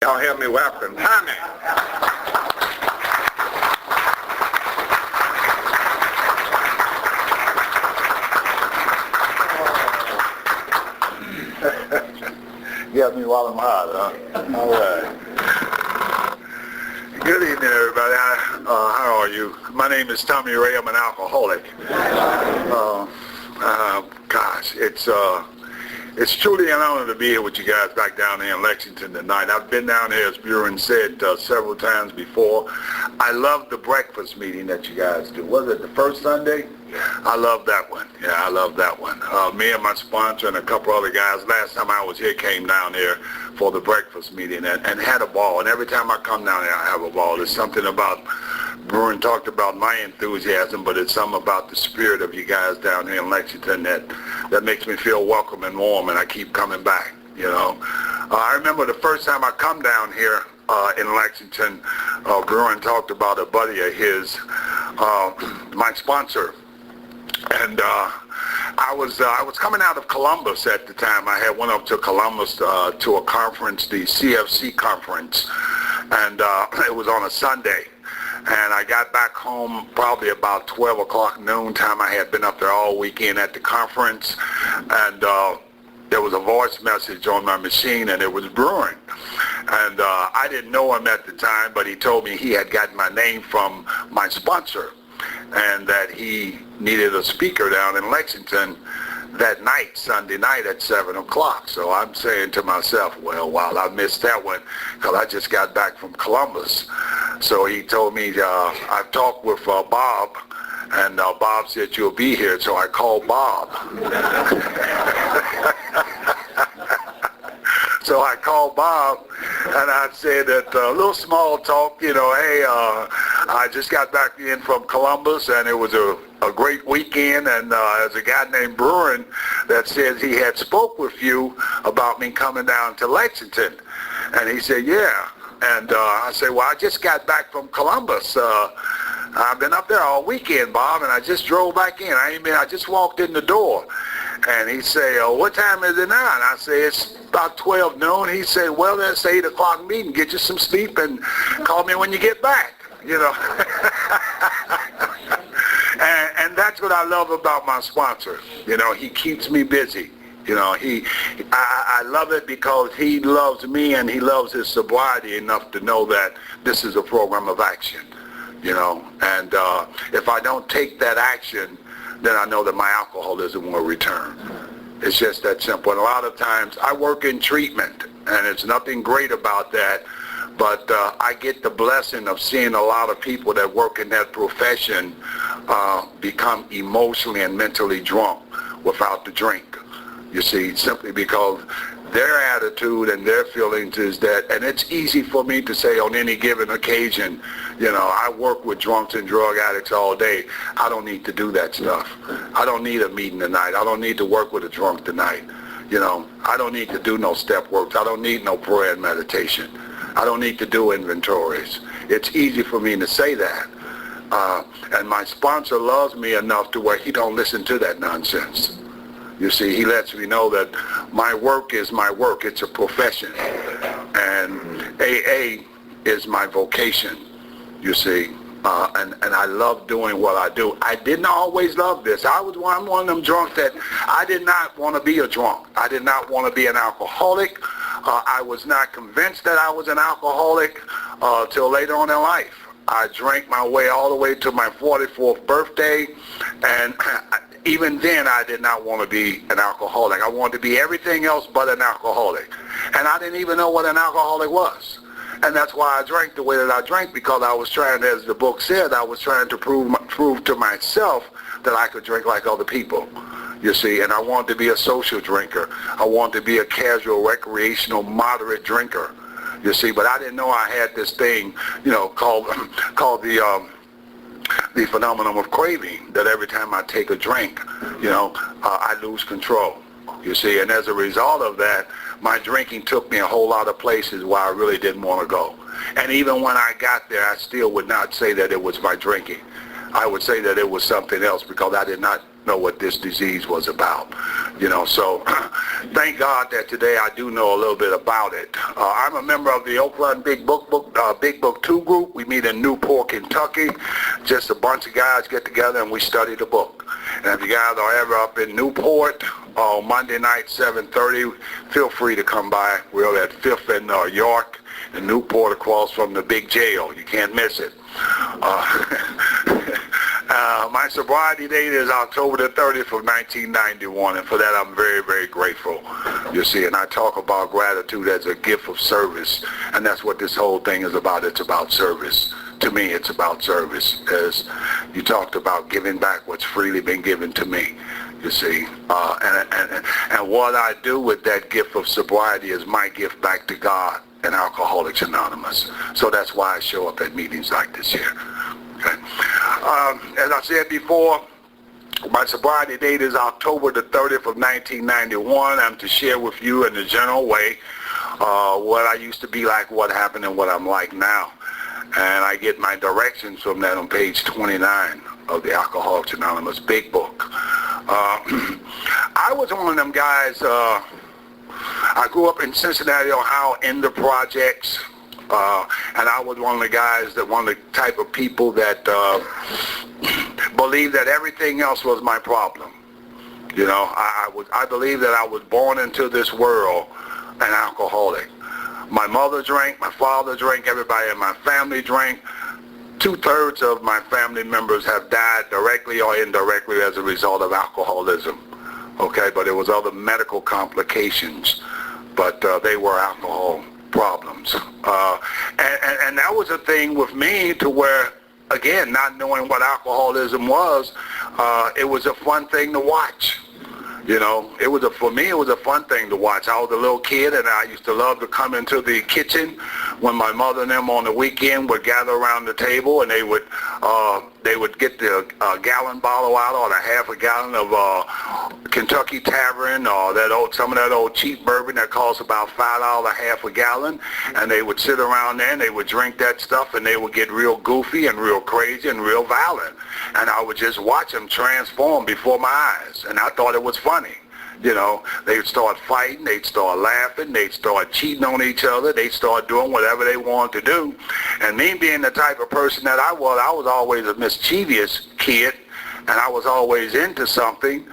Y'all help me welcome Tommy. Got me while I'm hot, huh? All right. Good evening, everybody. How are you? My name is Tommy Ray. I'm an alcoholic. Gosh, it's truly an honor to be here with you guys back down here in Lexington tonight. I've been down here, as Buren said, several times before. I love the breakfast meeting that you guys do. Was it the first Sunday? I love that one. Yeah, I love that one. Me and my sponsor and a couple other guys, last time I was here, came down here for the breakfast meeting and had a ball. And every time I come down here, I have a ball. There's something about, Buren talked about my enthusiasm, but it's something about the spirit of you guys down here in Lexington that makes me feel welcome and warm, and I keep coming back, you know. I remember the first time I come down here in Lexington, Buren talked about a buddy of his, my sponsor, and I was coming out of Columbus at the time. I had went up to Columbus to a conference, the CFC conference, and it was on a Sunday. And I got back home probably about 12 o'clock noon time. I had been up there all weekend at the conference, and there was a voice message on my machine, and it was Buren. And I didn't know him at the time, but he told me he had gotten my name from my sponsor, and that he needed a speaker down in Lexington that night, Sunday night at 7 o'clock. So I'm saying to myself, well, wow, I missed that one because I just got back from Columbus. So he told me, I've talked with Bob, and Bob said you'll be here. So I called Bob. So I called Bob, and I said that a little small talk, you know, hey, I just got back in from Columbus, and it was a great weekend, and there's a guy named Buren that says he had spoke with you about me coming down to Lexington. And he said, yeah. And I said, well, I just got back from Columbus. I've been up there all weekend, Bob, and I just drove back in. I just walked in the door. And he said, what time is it now? And I said, it's about 12 noon. He said, well, that's 8 o'clock meeting. Get you some sleep and call me when you get back, you know. and that's what I love about my sponsor. You know, he keeps me busy. You know, I love it because he loves me and he loves his sobriety enough to know that this is a program of action, you know. And if I don't take that action, then I know that my alcoholism will return. It's just that simple. And a lot of times I work in treatment, and it's nothing great about that, but I get the blessing of seeing a lot of people that work in that profession become emotionally and mentally drunk without the drink. You see, simply because their attitude and their feelings is that, and it's easy for me to say on any given occasion, you know, I work with drunks and drug addicts all day. I don't need to do that stuff. I don't need a meeting tonight. I don't need to work with a drunk tonight. You know, I don't need to do no step works. I don't need no prayer and meditation. I don't need to do inventories. It's easy for me to say that. And my sponsor loves me enough to where he don't listen to that nonsense. You see, he lets me know that my work is my work. It's a profession. And AA is my vocation, you see. And I love doing what I do. I didn't always love this. I'm one of them drunks that I did not want to be a drunk. I did not want to be an alcoholic. I was not convinced that I was an alcoholic till later on in life. I drank my way all the way to my 44th birthday, and even then I did not want to be an alcoholic. I wanted to be everything else but an alcoholic. And I didn't even know what an alcoholic was. And that's why I drank the way that I drank, because I was trying, as the book said, I was trying to prove to myself that I could drink like other people. You see, and I wanted to be a social drinker. I wanted to be a casual, recreational, moderate drinker. You see, but I didn't know I had this thing, you know, called the phenomenon of craving, that every time I take a drink, you know, I lose control. You see, and as a result of that, my drinking took me a whole lot of places where I really didn't want to go. And even when I got there, I still would not say that it was my drinking. I would say that it was something else, because I did not know what this disease was about. So thank God that today I do know a little bit about it. I'm a member of the Oakland Big Book 2 group. We meet in Newport, Kentucky. Just a bunch of guys get together and we study the book. And if you guys are ever up in Newport, Monday night, 7:30, feel free to come by. We're at 5th and York in Newport, across from the big jail. You can't miss it. My sobriety date is October the 30th of 1991, and for that I'm very, very grateful. You see, and I talk about gratitude as a gift of service, and that's what this whole thing is about. It's about service. To me, it's about service, as you talked about giving back what's freely been given to me. You see, and what I do with that gift of sobriety is my gift back to God and Alcoholics Anonymous. So that's why I show up at meetings like this here. Okay. As I said before, my sobriety date is October the 30th of 1991. I'm to share with you in a general way what I used to be like, what happened, and what I'm like now. And I get my directions from that on page 29 of the Alcoholics Anonymous Big Book. I was one of them guys, I grew up in Cincinnati, Ohio, in the projects. And I was one of the guys one of the type of people that believed that everything else was my problem. I believe that I was born into this world an alcoholic. My mother drank, my father drank, everybody in my family drank. 2/3 of my family members have died directly or indirectly as a result of alcoholism. Okay, but there was other medical complications, but they were alcohol problems. And that was a thing with me to where, again, not knowing what alcoholism was, it was a fun thing to watch. For me, it was a fun thing to watch. I was a little kid, and I used to love to come into the kitchen when my mother and them on the weekend would gather around the table, and they would get the gallon bottle out, or the half a gallon of Kentucky Tavern, or some of that old cheap bourbon that costs about $5 a half a gallon, and they would sit around there and they would drink that stuff, and they would get real goofy and real crazy and real violent, and I would just watch them transform before my eyes, and I thought it was funny. They'd start fighting, they'd start laughing, they'd start cheating on each other, they'd start doing whatever they wanted to do. And me being the type of person that I was always a mischievous kid, and I was always into something.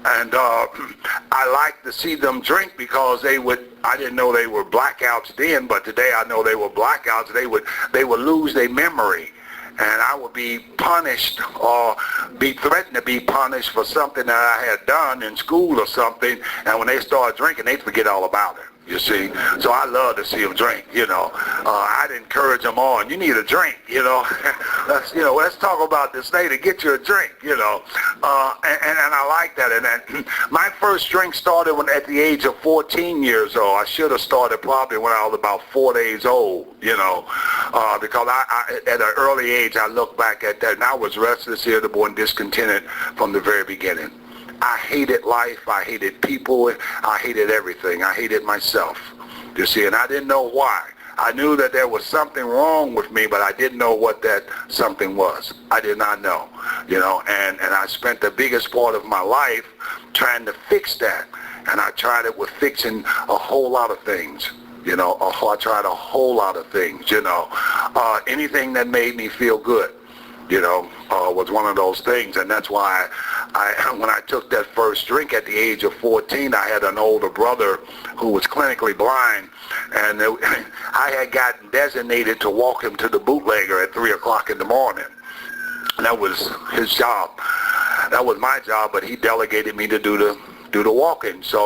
And I liked to see them drink because I didn't know they were blackouts then, but today I know they were blackouts. They would lose their memory. And I would be punished or be threatened to be punished for something that I had done in school or something. And when they start drinking, they'd forget all about it, you see. So I love to see them drink, I'd encourage them on. You need a drink, let's talk about this later. Get you a drink, and I like that. And then my first drink started at the age of 14 years old. I should have started probably when I was about 4 days old, because I at an early age, I look back at that, and I was restless, irritable, and discontented from the very beginning. I hated life, I hated people, I hated everything. I hated myself, you see, and I didn't know why. I knew that there was something wrong with me, but I didn't know what that something was. I did not know, and I spent the biggest part of my life trying to fix that, and I tried it with fixing a whole lot of things. I tried a whole lot of things, anything that made me feel good, was one of those things. And that's why when I took that first drink at the age of 14, I had an older brother who was clinically blind, and I had gotten designated to walk him to the bootlegger at 3 o'clock in the morning. And that was his job. That was my job, but he delegated me to do the walking. So